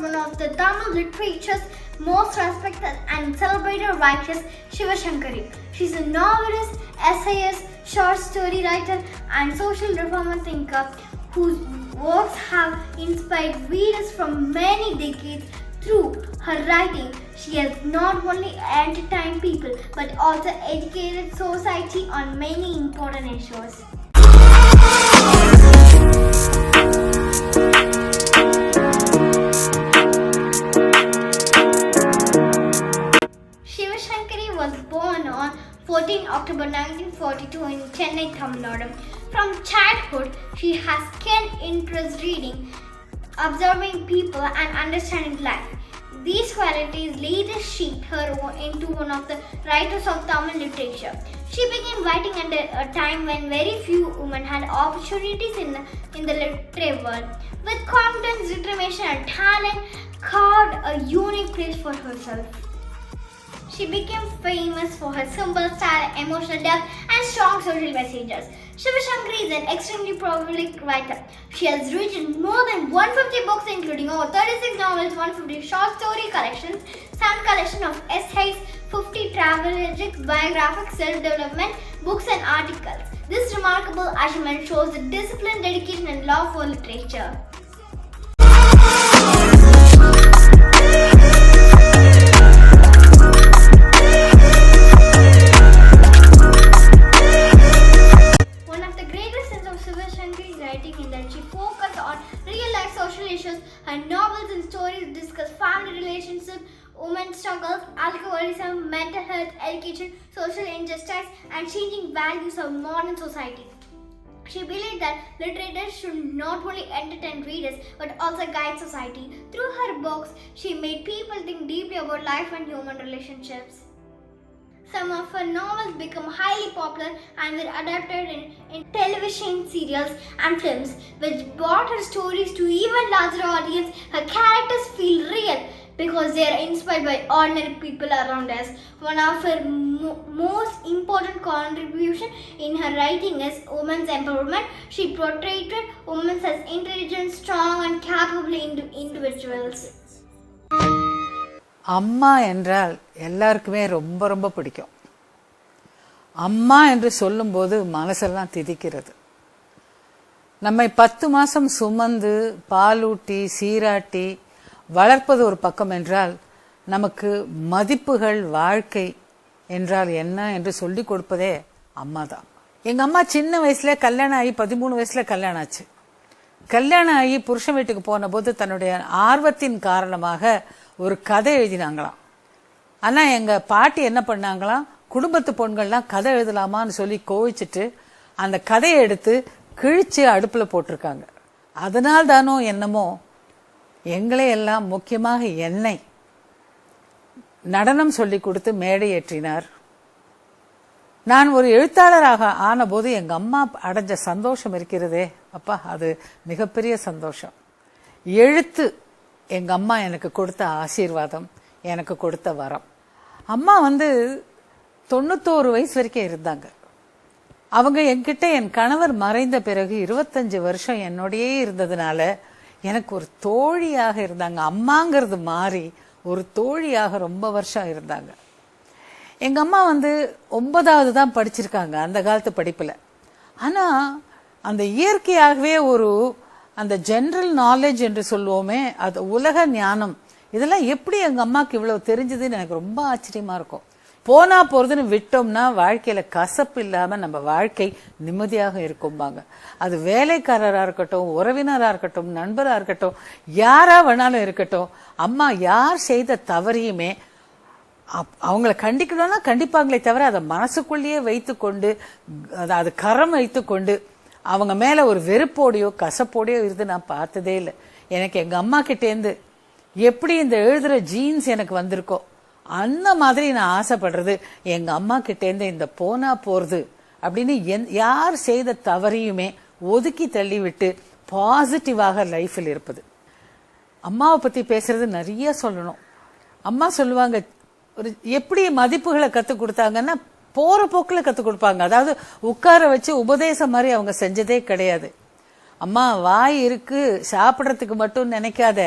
one of the Tamil literature's most respected and celebrated writers, Shiva Shankari. She's a novelist, essayist, short story writer, and social reformer thinker whose works have inspired readers from many decades. Through her writing, she has not only entertained people but also educated society on many important issues. Shiva Shankari was born on 14 October 1942 in Chennai, Tamil Nadu. From childhood, she has keen interest reading, observing people and understanding life. These qualities later shaped her into one of the writers of Tamil literature. She began writing at a time when very few women had opportunities in the literary world. With confidence, determination and talent, carved a unique place for herself. She became famous for her simple style, emotional depth, and strong social messages. Shiva Shankari is an extremely prolific writer. She has written more than 150 books, including over 36 novels, 150 short story collections, 7 collections of essays, 50 travelogic, biographic, self-development books and articles. This remarkable achievement shows the discipline, dedication, and love for literature. In that she focused on real-life social issues. Her novels and stories discuss family relationships, women's struggles, alcoholism, mental health, education, social injustice, and changing values of modern society. She believed that literature should not only entertain readers but also guide society. Through her books, she made people think deeply about life and human relationships. Some of her novels became highly popular and were adapted in television serials and films, which brought her stories to even larger audience. Her characters feel real because they are inspired by ordinary people around us. One of her most important contributions in her writing is women's empowerment. She portrayed women as intelligent, strong, and capable individuals. அம்மா என்றால் எல்லாருக்குமே ரொம்ப ரொம்ப பிடிக்கும். அம்மா என்று சொல்லும்போது மனசெல்லாம் திதிக்கிறது. நம்மை 10 மாசம் சுமந்து பாலூட்டி சீராட்டி வளர்ப்பது ஒரு பக்கம் என்றால், நமக்கு மதிப்புகள் வாழ்க்கை என்றால் என்ன என்று சொல்லிக் கொடுப்பதே அம்மா தான். எங்க அம்மா சின்ன வயசுல கல்யாணம் ஆகி 13 வயசுல கல்யாணம் ஆச்சு. கல்யாணம் ஆகி புருஷன் வீட்டுக்கு போன போது தன்னுடைய ஆர்வத்தின் காரணமாக ஒரு கதை எழுதினாங்களாம். ஆனா எங்க பாட்டி என்ன பண்ணாங்களாம், குடும்பத்து பொண்கள்லாம் கதை எழுதலாமான்னு சொல்லி கோவிச்சுட்டு அந்த கதையை எடுத்து கிழிச்சு அடுப்புல போட்டிருக்காங்க. அதனால் தானோ என்னமோ எங்களே எல்லாம், முக்கியமாக என்னை நடனம் சொல்லி கொடுத்து மேடை ஏற்றினார். நான் ஒரு எழுத்தாளராக ஆன போது எங்க அம்மா அடைஞ்ச சந்தோஷம் இருக்கிறதே அப்பா, அது மிகப்பெரிய சந்தோஷம். எழுத்து எங்க அம்மா எனக்கு கொடுத்த ஆசீர்வாதம், எனக்கு கொடுத்த வரம். அம்மா 91 வயசு வரைக்கும் இருந்தாங்க. அவங்க என்கிட்ட, என் கணவர் மறைந்த பிறகு 25 வருஷம் என்னோடயே இருந்ததுனால எனக்கு ஒரு தோழியாக இருந்தாங்க. அம்மாங்கிறது மாறி ஒரு தோழியாக ரொம்ப வருஷம் இருந்தாங்க. எங்க அம்மா 9வது தான் படிச்சிருக்காங்க அந்த காலத்து படிப்புல. ஆனா அந்த இயற்கையாகவே ஒரு அந்த ஜெனரல் நாலேஜ் என்று சொல்லுவோமே, அது உலக ஞானம், இதெல்லாம் எப்படி எங்க அம்மாக்கு இவ்வளவு தெரிஞ்சதுன்னு எனக்கு ரொம்ப ஆச்சரியமா இருக்கும். போனா போறதுன்னு விட்டோம்னா வாழ்க்கையில கசப்பு இல்லாம நம்ம வாழ்க்கை நிம்மதியாக இருக்கும்பாங்க. அது வேலைக்காரரா இருக்கட்டும், உறவினரா இருக்கட்டும், நண்பரா இருக்கட்டும், யாரா வேணாலும் இருக்கட்டும், அம்மா யார் செய்த தவறையுமே அவங்களை கண்டிக்கணும்னா கண்டிப்பாங்களே தவிர அதை மனசுக்குள்ளேயே வைத்து கொண்டு, அது கரம் வைத்து கொண்டு அவங்க மேல ஒரு வெறுப்போடையோ கசப்போடையோ இருந்து நான் பார்த்ததே இல்லை. எனக்கு எங்க அம்மா கிட்டேந்து எப்படி இந்த எழுதுற ஜீன்ஸ் எனக்கு வந்திருக்கோ அந்த மாதிரி நான் ஆசைப்படுறது எங்க அம்மா கிட்டேந்து இந்த போனா போறது அப்படின்னு யார் செய்த தவறையுமே ஒதுக்கி தள்ளிவிட்டு பாசிட்டிவாக லைஃபில் இருப்பது. அம்மாவை பத்தி பேசுறது நிறைய சொல்லணும். அம்மா சொல்லுவாங்க, ஒரு எப்படி மதிப்புகளை கத்து கொடுத்தாங்கன்னா போற போக்குல கத்து கொடுப்பாங்க. அதாவது உட்கார வச்சு உபதேசம் மாதிரி அவங்க செஞ்சதே கிடையாது. அம்மா வாய் இருக்கு சாப்பிடறதுக்கு மட்டும் நினைக்காத,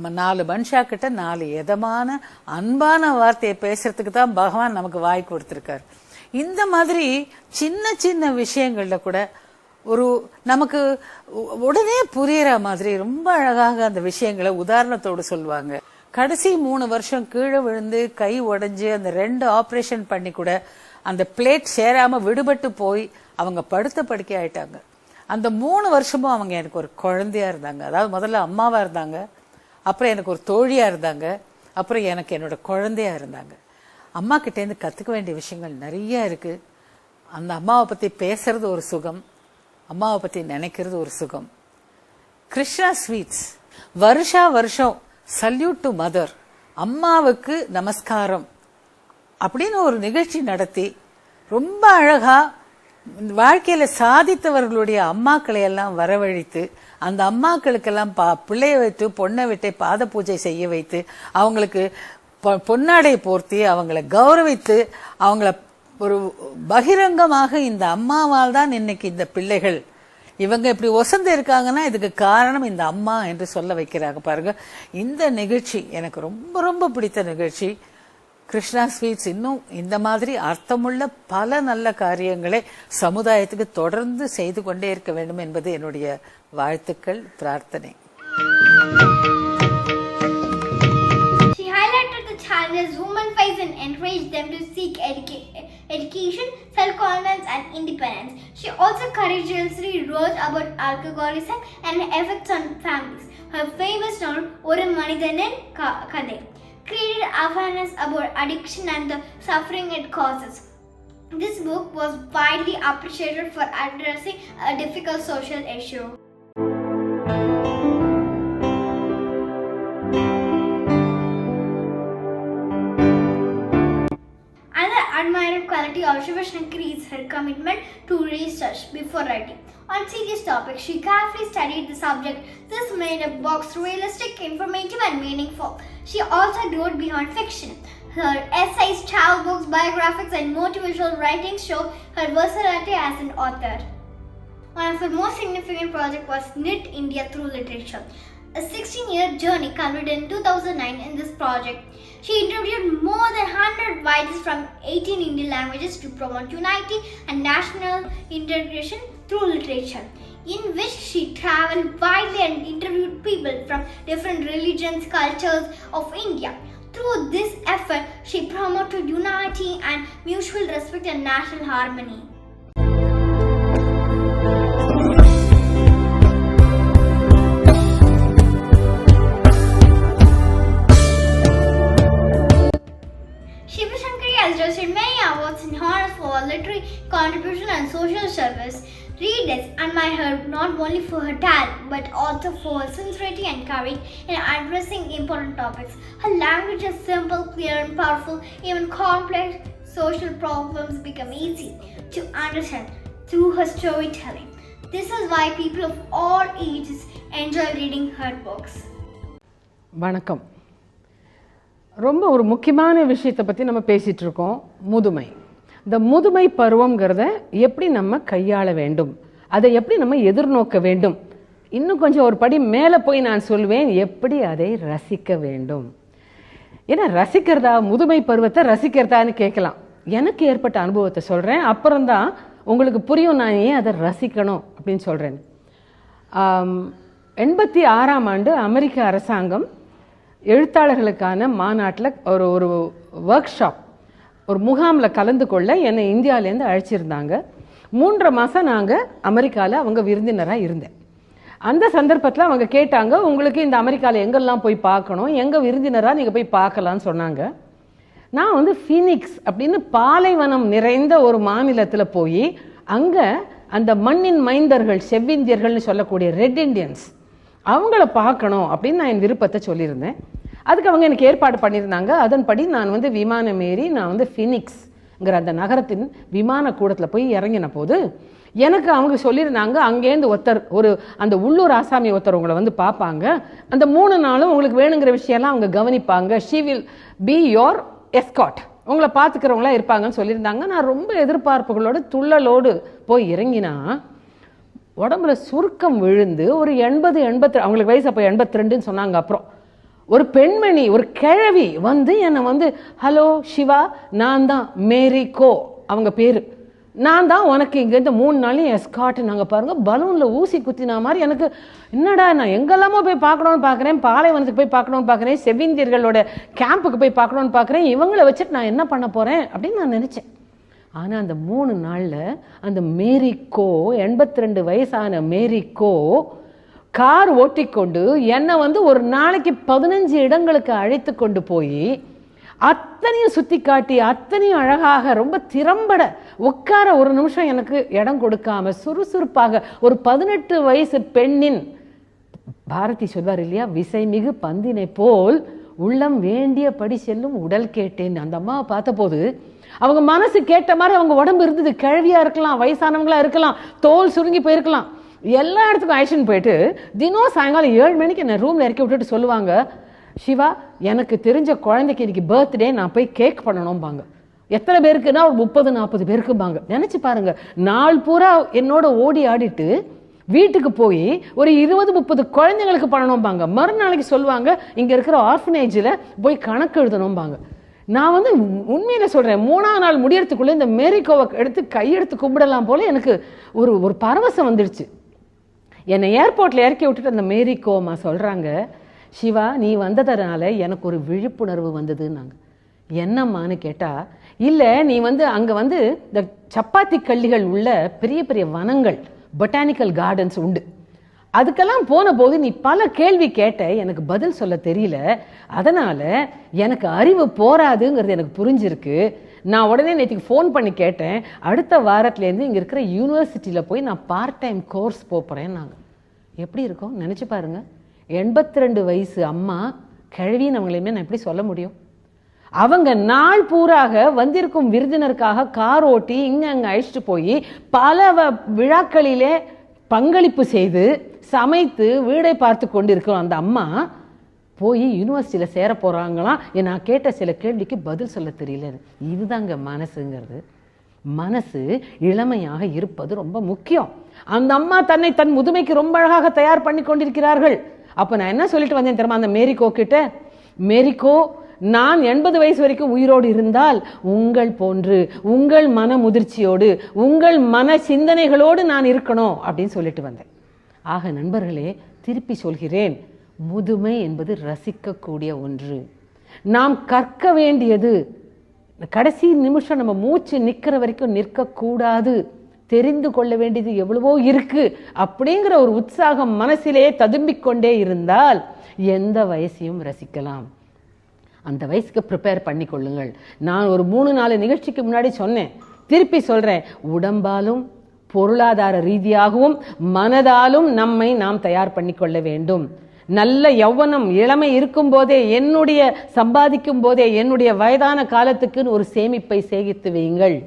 4 மனுஷா கிட்ட 4 எதமான அன்பான வார்த்தையை பேசுறதுக்கு தான் பகவான் நமக்கு வாய் கொடுத்திருக்காரு. இந்த மாதிரி சின்ன சின்ன விஷயங்கள்ல கூட ஒரு நமக்கு உடனே புரியற மாதிரி ரொம்ப அழகாக அந்த விஷயங்களை உதாரணத்தோடு சொல்லுவாங்க. கடைசி 3 வருஷம் கீழே விழுந்து கை உடைஞ்சு அந்த 2 ஆபரேஷன் பண்ணி கூட அந்த பிளேட் சேராம விடுபட்டு போய் அவங்க படுத்த படுக்கை ஆயிட்டாங்க. அந்த 3 வருஷமும் அவங்க எனக்கு ஒரு குழந்தையா இருந்தாங்க. அதாவது முதல்ல அம்மாவா இருந்தாங்க, அப்புறம் எனக்கு ஒரு தோழியா இருந்தாங்க, அப்புறம் எனக்கு என்னோட குழந்தையா இருந்தாங்க. அம்மா கிட்டேருந்து கத்துக்க வேண்டிய விஷயங்கள் நிறைய இருக்கு. அந்த அம்மாவை பத்தி பேசுறது ஒரு சுகம், அம்மாவை பத்தி நினைக்கிறது ஒரு சுகம். கிருஷ்ணா ஸ்வீட்ஸ் வருஷா வருஷம் சல்யூட் டு மதர், அம்மாவுக்கு நமஸ்காரம் அப்படின்னு ஒரு நிகழ்ச்சி நடத்தி ரொம்ப அழகா வாழ்க்கையில சாதித்தவர்களுடைய அம்மாக்களை எல்லாம் வரவழைத்து அந்த அம்மாக்களுக்கெல்லாம் பிள்ளைய வைத்து பொண்ணை விட்டு பாத பூஜை செய்ய வைத்து அவங்களுக்கு பொன்னாடை போர்த்தி அவங்களை கௌரவித்து அவங்கள ஒரு பகிரங்கமாக இந்த அம்மாவால் தான் இன்னைக்கு இந்த பிள்ளைகள் இவங்க இப்படி ஒசந்து இருக்காங்கன்னா இதுக்கு காரணம் இந்த அம்மா என்று சொல்ல வைக்கிறாங்க பாருங்க. இந்த நிகழ்ச்சி எனக்கு ரொம்ப ரொம்ப பிடித்த நிகழ்ச்சி. கிருஷ்ணா ஸ்வீட்ஸ் இன்னும் இந்த மாதிரி அர்த்தமுள்ள பல நல்ல காரியங்களை சமுதாயத்துக்கு தொடர்ந்து செய்து கொண்டே இருக்க வேண்டும் என்பது என்னுடைய வாழ்த்துக்கள், பிரார்த்தனை. She highlighted the challenges women face and encouraged them to seek education, self-confidence and independence. She also courageously wrote about alcoholism and effects on families. Her famous novel, Oru Manidhanin Kadai, created awareness about addiction and the suffering it causes. This book was widely appreciated for addressing a difficult social issue. Another admirable quality of Shiva Shankari is her commitment to research before writing. On serious topics, she carefully studied the subject. This made her books realistic, informative and meaningful. She also wrote beyond fiction. Her essays, travel books, biographies and motivational writings show her versatility as an author. One of her most significant projects was Knit India Through Literature. A 16-year journey concluded in 2009 in this project. She interviewed more than 100 writers from 18 Indian languages to promote unity and national integration through literature, in which she traveled widely and interviewed people from different religions, cultures of India. Through this effort, she promoted unity and mutual respect and national harmony. Shiva Shankari has received many awards and honors for her literary contribution and social service. Readers admire her not only for her talent but also for her sincerity and courage in addressing important topics. Her language is simple, clear and powerful. Even complex social problems become easy to understand through her storytelling. This is why people of all ages enjoy reading her books. வணக்கம். ரொம்ப ஒரு முக்கியமான விஷயத்தை பற்றி நம்ம பேசிகிட்டு இருக்கோம், முதுமை. இந்த முதுமை பருவங்கிறத எப்படி நம்ம கையாள வேண்டும், அதை எப்படி நம்ம எதிர்நோக்க வேண்டும், இன்னும் கொஞ்சம் ஒரு படி மேலே போய் நான் சொல்வேன் எப்படி அதை ரசிக்க வேண்டும். ஏன்னா ரசிக்கிறதா, முதுமை பருவத்தை ரசிக்கிறதான்னு கேட்கலாம். எனக்கு ஏற்பட்ட அனுபவத்தை சொல்கிறேன், அப்புறம்தான் உங்களுக்கு புரியும் நான் ஏன் அதை ரசிக்கணும் அப்படின்னு சொல்கிறேன். 86ஆம் ஆண்டு அமெரிக்க அரசாங்கம் எழுத்தாளர்களுக்கான மாநாட்டில் ஒரு ஒர்க் ஷாப், ஒரு முகாமில் கலந்து கொள்ள என்னை இந்தியாவிலேருந்து அழைச்சிருந்தாங்க. 3 மாதம் நாங்கள் அமெரிக்காவில் அவங்க விருந்தினராக இருந்தேன். அந்த சந்தர்ப்பத்தில் அவங்க கேட்டாங்க, உங்களுக்கு இந்த அமெரிக்காவில் எங்கெல்லாம் போய் பார்க்கணும், எங்கே விருந்தினராக நீங்கள் போய் பார்க்கலான்னு சொன்னாங்க. நான் வந்து ஃபீனிக்ஸ் அப்படின்னு பாலைவனம் நிறைந்த ஒரு மாநிலத்தில் போய் அங்கே அந்த மண்ணின் மைந்தர்கள், செவ்விந்தியர்கள்னு சொல்லக்கூடிய ரெட் இண்டியன்ஸ், அவங்கள பார்க்கணும் அப்படின்னு நான் என் விருப்பத்தை சொல்லியிருந்தேன். அதுக்கு அவங்க எனக்கு ஏற்பாடு பண்ணியிருந்தாங்க. அதன்படி நான் வந்து விமானம் ஏறி நான் வந்து ஃபீனிக்ஸ்ங்கிற அந்த நகரத்தின் விமான கூடத்தில் போய் இறங்கின போது எனக்கு அவங்க சொல்லியிருந்தாங்க, அங்கேருந்து அந்த உள்ளூர் ஆசாமி ஒருத்தர் உங்களை வந்து பார்ப்பாங்க, அந்த 3 நாளும் உங்களுக்கு வேணுங்கிற விஷயம்லாம் அவங்க கவனிப்பாங்க, she will be your escort, உங்களை பார்த்துக்கிறவங்களா இருப்பாங்கன்னு சொல்லியிருந்தாங்க. நான் ரொம்ப எதிர்பார்ப்புகளோடு துள்ளலோடு போய் இறங்கினா உடம்புல சுருக்கம் விழுந்து ஒரு 80 அவங்களுக்கு வயசு அப்போ 82ன்னு சொன்னாங்க. அப்புறம் ஒரு பெண்மணி, ஒரு கிழவி வந்து என்னை வந்து, ஹலோ சிவா, நான் தான் மேரி கோ, அவங்க பேரு, நான் தான் உனக்கு இங்கேருந்து 3 நாளையும் எஸ்கார்ட். நாங்கள் பாருங்கள் பலூனில் ஊசி குத்தினா மாதிரி எனக்கு என்னடா, நான் எங்கெல்லாமோ போய் பார்க்கணுன்னு பார்க்குறேன், பாலைவனத்துக்கு போய் பார்க்கணுன்னு பார்க்குறேன், செவிந்தியர்களோட கேம்புக்கு போய் பார்க்கணுன்னு பார்க்குறேன், இவங்கள வச்சுட்டு நான் என்ன பண்ண போகிறேன் அப்படின்னு நான் நினச்சேன். ஆனால் அந்த 3 நாளில் அந்த மேரி கோ, 82 வயசான மேரி கோ கார் ஓட்டிக்கொண்டு என்னை வந்து ஒரு நாளைக்கு 15 இடங்களுக்கு அழைத்து கொண்டு போய் அத்தனையும் சுற்றி காட்டி, அத்தனையும் அழகாக, ரொம்ப திறம்பட உட்கார ஒரு நிமிஷம் எனக்கு இடம் கொடுக்காம சுறுசுறுப்பாக ஒரு 18 வயசு பெண்ணின், பாரதி சொல்வார் இல்லையா, விசைமிகு பந்தினை போல் உள்ளம் வேண்டியபடி செல்லும் உடல் கேட்டேன். அந்த அம்மாவை பார்த்தபோது அவங்க மனசு கேட்ட மாதிரி அவங்க உடம்பு இருந்தது. கிழவியா இருக்கலாம், வயசானவங்களா இருக்கலாம், தோல் சுருங்கி போயிருக்கலாம், எல்லா இடத்துக்கும் அழைச்சின்னு போயிட்டு தினம் சாயங்காலம் 7 மணிக்கு என்ன ரூம்ல இறக்கி விட்டுட்டு சொல்லுவாங்க, சிவா எனக்கு தெரிஞ்ச குழந்தைக்கு இன்னைக்கு பர்த்டே, நான் போய் கேக் பண்ணணும்பாங்க. எத்தனை பேருக்குன்னா ஒரு 30-40 பேருக்குபாங்க. நினைச்சு பாருங்க, நாள் பூரா என்னோட ஓடி ஆடிட்டு வீட்டுக்கு போய் ஒரு 20-30 குழந்தைங்களுக்கு பண்ணணும்பாங்க. மறுநாளைக்கு சொல்லுவாங்க, இங்க இருக்கிற ஆர்ஃபனேஜில் போய் கணக்கு எழுதணும்பாங்க. நான் வந்து உண்மையில சொல்றேன், 3ஆம் நாள் முடியறதுக்குள்ள இந்த மேரிகோவை எடுத்து கையெடுத்து கும்பிடலாம் போல எனக்கு ஒரு பரவசம் வந்துடுச்சு. என்னை ஏர்போர்ட்ல இறக்கி விட்டுட்டு அந்த மேரிகோமா சொல்றாங்க, சிவா நீ வந்ததுனால எனக்கு ஒரு விழிப்புணர்வு வந்ததுன்னாங்க. என்னம்மான்னு கேட்டா, இல்லை நீ வந்து அங்கே வந்து இந்த சப்பாத்தி கள்ளிகள் உள்ள பெரிய பெரிய வனங்கள், பொட்டானிக்கல் கார்டன்ஸ் உண்டு, அதுக்கெல்லாம் போன போது நீ பல கேள்வி கேட்ட, எனக்கு பதில் சொல்ல தெரியல, அதனால எனக்கு அறிவு போராதுங்கிறது எனக்கு புரிஞ்சிருக்கு. நான் உடனே நேற்றுக்கு ஃபோன் பண்ணி கேட்டேன், அடுத்த வாரத்துலேருந்து இங்கே இருக்கிற யூனிவர்சிட்டியில் போய் நான் பார்ட் டைம் கோர்ஸ் போகிறேன். நாங்கள் எப்படி இருக்கோம் நினச்சி பாருங்கள். 82 வயசு அம்மா கிழவின்னு அவங்களையுமே நான் எப்படி சொல்ல முடியும்? அவங்க நாள் பூராக வந்திருக்கும் விருந்தினருக்காக கார் ஓட்டி அங்கே அழைச்சிட்டு போய் பல விழாக்களிலே பங்களிப்பு செய்து சமைத்து வீடை பார்த்து கொண்டு இருக்கிறோம். அந்த அம்மா போய் யூனிவர்சிட்டியில் சேர போகிறாங்களாம். நான் கேட்ட சில கேள்விக்கு பதில் சொல்ல தெரியல. இதுதாங்க மனசுங்கிறது. மனசு இளமையாக இருப்பது ரொம்ப முக்கியம். அந்த அம்மா தன் முதுமைக்கு ரொம்ப அழகாக தயார் பண்ணி கொண்டிருக்கிறார்கள். அப்போ நான் என்ன சொல்லிட்டு வந்தேன் தெரியுமா அந்த மேரிகோ கிட்ட, மேரிகோ நான் 80 வயசு வரைக்கும் உயிரோடு இருந்தால் உங்கள் போன்று உங்கள் மன முதிர்ச்சியோடு உங்கள் மன சிந்தனைகளோடு நான் இருக்கணும் அப்படின்னு சொல்லிட்டு வந்தேன். ஆக நண்பர்களே, திருப்பி சொல்கிறேன், முதுமை என்பது ரசிக்கக்கூடிய ஒன்று. நாம் கற்க வேண்டியது கடைசி நிமிஷம் நம்ம மூச்சு நிற்கிற வரைக்கும் நிற்கக்கூடாது. தெரிந்து கொள்ள வேண்டியது எவ்வளவோ இருக்கு அப்படிங்கிற ஒரு உற்சாகம் மனசிலே ததும்பிக் கொண்டே இருந்தால் எந்த வயசையும் ரசிக்கலாம். அந்த வயசுக்கு ப்ரிப்பேர் பண்ணி கொள்ளுங்கள். நான் ஒரு 3-4 நிகழ்ச்சிக்கு முன்னாடி சொன்னேன், திருப்பி சொல்றேன், உடம்பாலும் பொருளாதார ரீதியாகவும் மனதாலும் நம்மை நாம் தயார் பண்ணி கொள்ள வேண்டும். நல்ல யௌவனம் இளமை இருக்கும் போதே, என்னுடைய சம்பாதிக்கும் போதே என்னுடைய வயதான காலத்துக்குன்னு ஒரு சேமிப்பை சேமித்து வையுங்கள்.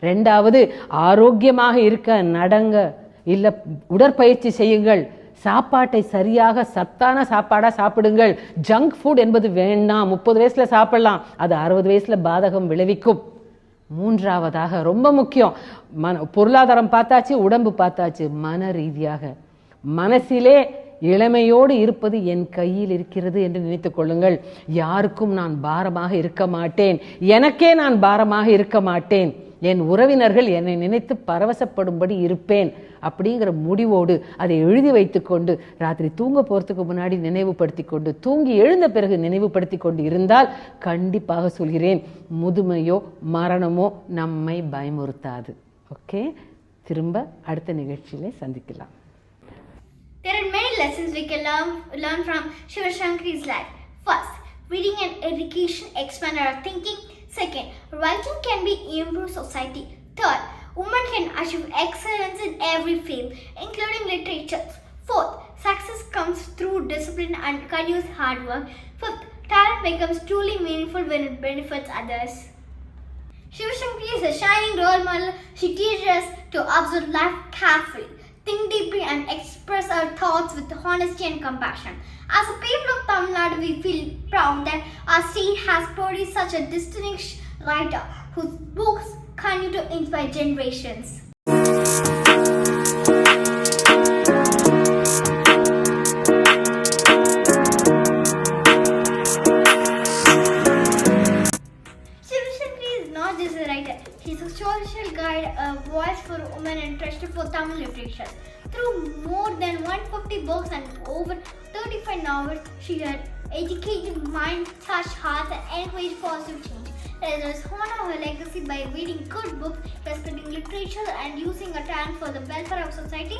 2வது, ஆரோக்கியமாக இருக்க நடங்க, இல்லை உடற்பயிற்சி செய்யுங்கள். சாப்பாட்டை சரியாக சத்தான சாப்பாடா சாப்பிடுங்கள். ஜங்க் ஃபுட் என்பது வேண்டாம். 30 வயசுல சாப்பிடலாம், அது 60 வயசுல பாதகம் விளைவிக்கும். 3வதாக ரொம்ப முக்கியம், பொருளாதாரம் பார்த்தாச்சு, உடம்பு பார்த்தாச்சு, மன ரீதியாக மனசிலே இளமையோடு இருப்பது என் கையில் இருக்கிறது என்று நினைத்துக் கொள்ளுங்கள். யாருக்கும் நான் பாரமாக இருக்க மாட்டேன், எனக்கே நான் பாரமாக இருக்க மாட்டேன். என் உறவினர்கள் என்னை நினைத்து பரவசப்படும்படி இருப்பேன் அப்படிங்கிற முடிவோடு அதை எழுதி வைத்துக்கொண்டு ராத்திரி தூங்க போகிறதுக்கு முன்னாடி நினைவுபடுத்தி கொண்டு தூங்கி எழுந்த பிறகு நினைவுபடுத்தி கொண்டு இருந்தால் கண்டிப்பாக சொல்கிறேன், முதுமையோ மரணமோ நம்மை பயமுறுத்தாது. ஓகே, திரும்ப அடுத்த நிகழ்ச்சியிலே சந்திக்கலாம். There are many lessons we can learn from Shiva Shankari's life. First, reading and education expand our thinking. Second, writing can be improve society. Third, women can achieve excellence in every field, including literature. Fourth, success comes through discipline and continuous hard work. Fifth, talent becomes truly meaningful when it benefits others. Shiva Shankari is a shining role model. She teaches us to observe life carefully, think deeply and express our thoughts with honesty and compassion. As a people of Tamil Nadu, we feel proud that our state has produced such a distinguished writer whose books continue to inspire generations. for Tamil literature. Through more than 150 books and over 35 novels, she had educated minds, touched hearts, and encouraged positive change. Let us honor her legacy by reading good books, respecting literature, and using her talent for the welfare of society.